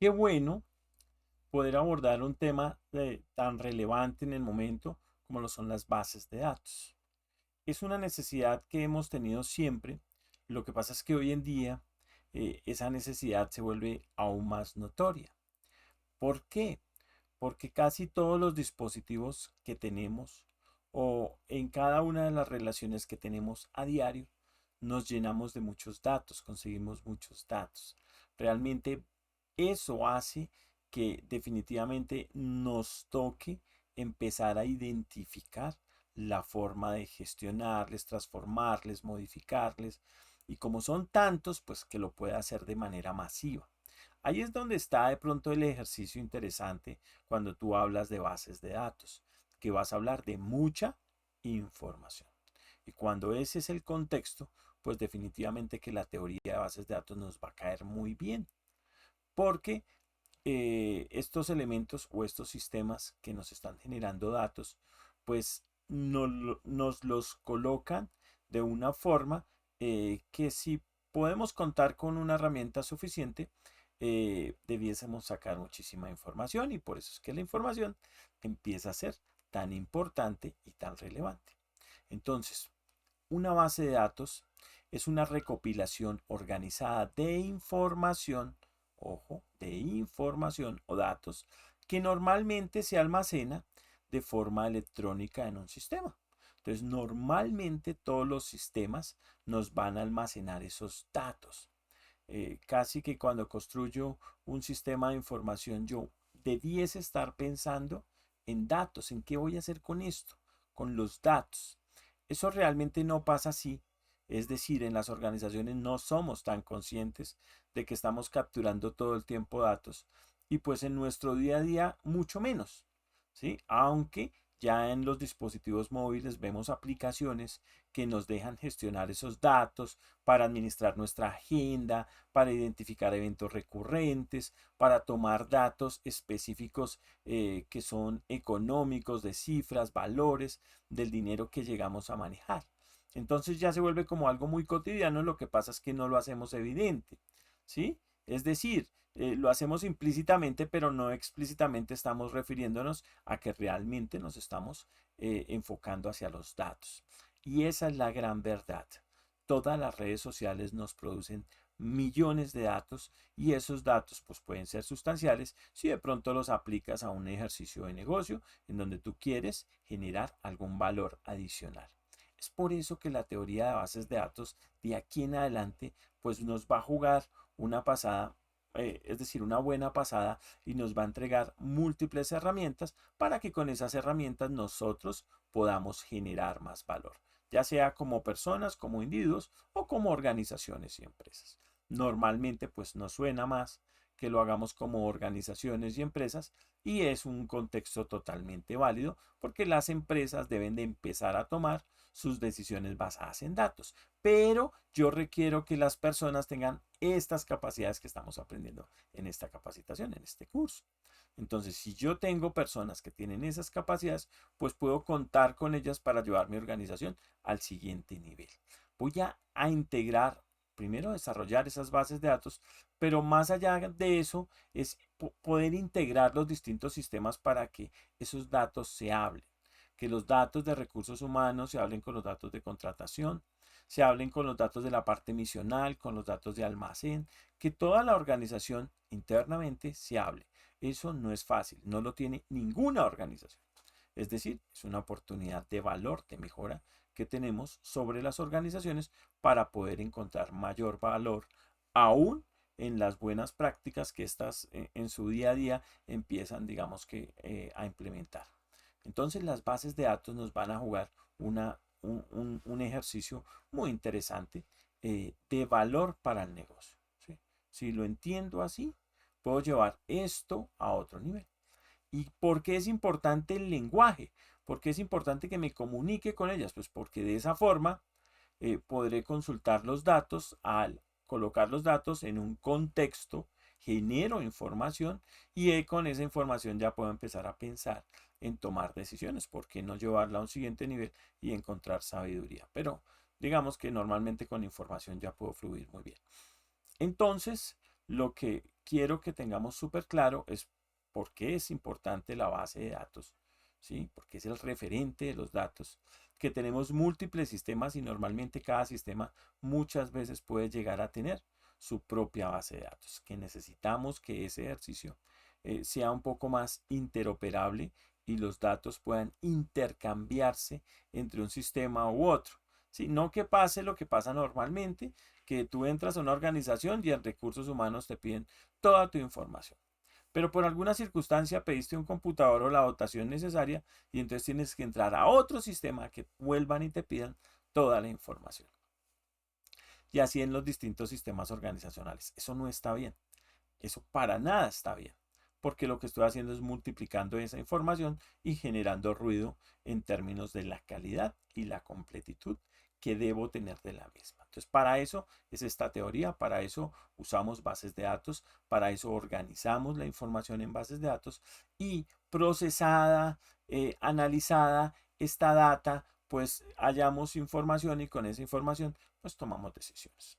Qué bueno poder abordar un tema tan relevante en el momento como lo son las bases de datos. Es una necesidad que hemos tenido siempre. Lo que pasa es que hoy en día esa necesidad se vuelve aún más notoria. ¿Por qué? Porque casi todos los dispositivos que tenemos o en cada una de las relaciones que tenemos a diario, nos llenamos de muchos datos, conseguimos muchos datos. Realmente eso hace que definitivamente nos toque empezar a identificar la forma de gestionarles, transformarles, modificarles. Y como son tantos, pues que lo pueda hacer de manera masiva. Ahí es donde está de pronto el ejercicio interesante cuando tú hablas de bases de datos, que vas a hablar de mucha información. Y cuando ese es el contexto, pues definitivamente que la teoría de bases de datos nos va a caer muy bien, porque estos elementos o estos sistemas que nos están generando datos, pues nos los colocan de una forma que si podemos contar con una herramienta suficiente, debiésemos sacar muchísima información y por eso es que la información empieza a ser tan importante y tan relevante. Entonces, una base de datos es una recopilación organizada de información, ojo, de información o datos que normalmente se almacena de forma electrónica en un sistema. Entonces, normalmente todos los sistemas nos van a almacenar esos datos. Casi que cuando construyo un sistema de información, yo debiese estar pensando en datos, en qué voy a hacer con esto, con los datos. Eso realmente no pasa así. Es decir, en las organizaciones no somos tan conscientes de que estamos capturando todo el tiempo datos y pues en nuestro día a día mucho menos, ¿sí? Aunque ya en los dispositivos móviles vemos aplicaciones que nos dejan gestionar esos datos para administrar nuestra agenda, para identificar eventos recurrentes, para tomar datos específicos que son económicos, de cifras, valores del dinero que llegamos a manejar. Entonces ya se vuelve como algo muy cotidiano, lo que pasa es que no lo hacemos evidente, ¿sí? Es decir, lo hacemos implícitamente, pero no explícitamente estamos refiriéndonos a que realmente nos estamos enfocando hacia los datos. Y esa es la gran verdad. Todas las redes sociales nos producen millones de datos y esos datos pues pueden ser sustanciales si de pronto los aplicas a un ejercicio de negocio en donde tú quieres generar algún valor adicional. Es por eso que la teoría de bases de datos de aquí en adelante pues nos va a jugar una pasada, es decir, una buena pasada y nos va a entregar múltiples herramientas para que con esas herramientas nosotros podamos generar más valor, ya sea como personas, como individuos o como organizaciones y empresas. Normalmente pues nos suena más que lo hagamos como organizaciones y empresas y es un contexto totalmente válido porque las empresas deben de empezar a tomar sus decisiones basadas en datos. Pero yo requiero que las personas tengan estas capacidades que estamos aprendiendo en esta capacitación, en este curso. Entonces, si yo tengo personas que tienen esas capacidades, pues puedo contar con ellas para llevar mi organización al siguiente nivel. Voy a integrar, primero desarrollar esas bases de datos, pero más allá de eso es poder integrar los distintos sistemas para que esos datos se hablen, que los datos de recursos humanos se hablen con los datos de contratación, se hablen con los datos de la parte misional, con los datos de almacén, que toda la organización internamente se hable. Eso no es fácil, no lo tiene ninguna organización. Es decir, es una oportunidad de valor, de mejora que tenemos sobre las organizaciones para poder encontrar mayor valor aún en las buenas prácticas que estas en su día a día empiezan, digamos que, a implementar. Entonces las bases de datos nos van a jugar un ejercicio muy interesante de valor para el negocio. ¿Sí? Si lo entiendo así, puedo llevar esto a otro nivel. ¿Y por qué es importante el lenguaje? ¿Por qué es importante que me comunique con ellas? Pues porque de esa forma podré consultar los datos al colocar los datos en un contexto, genero información y con esa información ya puedo empezar a pensar en tomar decisiones. ¿Por qué no llevarla a un siguiente nivel y encontrar sabiduría? Pero digamos que normalmente con información ya puedo fluir muy bien. Entonces, lo que quiero que tengamos súper claro es por qué es importante la base de datos, ¿sí? Porque es el referente de los datos, que tenemos múltiples sistemas y normalmente cada sistema muchas veces puede llegar a tener su propia base de datos, que necesitamos que ese ejercicio sea un poco más interoperable y los datos puedan intercambiarse entre un sistema u otro. ¿Sí? No que pase lo que pasa normalmente, que tú entras a una organización y en recursos humanos te piden toda tu información. Pero por alguna circunstancia pediste un computador o la dotación necesaria y entonces tienes que entrar a otro sistema que vuelvan y te pidan toda la información. Y así en los distintos sistemas organizacionales. Eso no está bien. Eso para nada está bien, porque lo que estoy haciendo es multiplicando esa información y generando ruido en términos de la calidad y la completitud que debo tener de la misma. Entonces, para eso es esta teoría, para eso usamos bases de datos, para eso organizamos la información en bases de datos y procesada, analizada esta data, pues hallamos información y con esa información pues tomamos decisiones.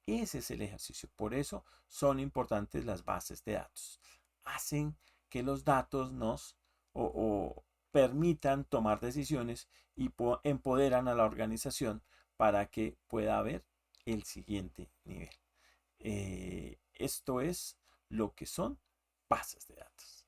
Ese es el ejercicio. Por eso son importantes las bases de datos. Hacen que los datos nos o permitan tomar decisiones y empoderan a la organización para que pueda haber el siguiente nivel. Esto es lo que son bases de datos.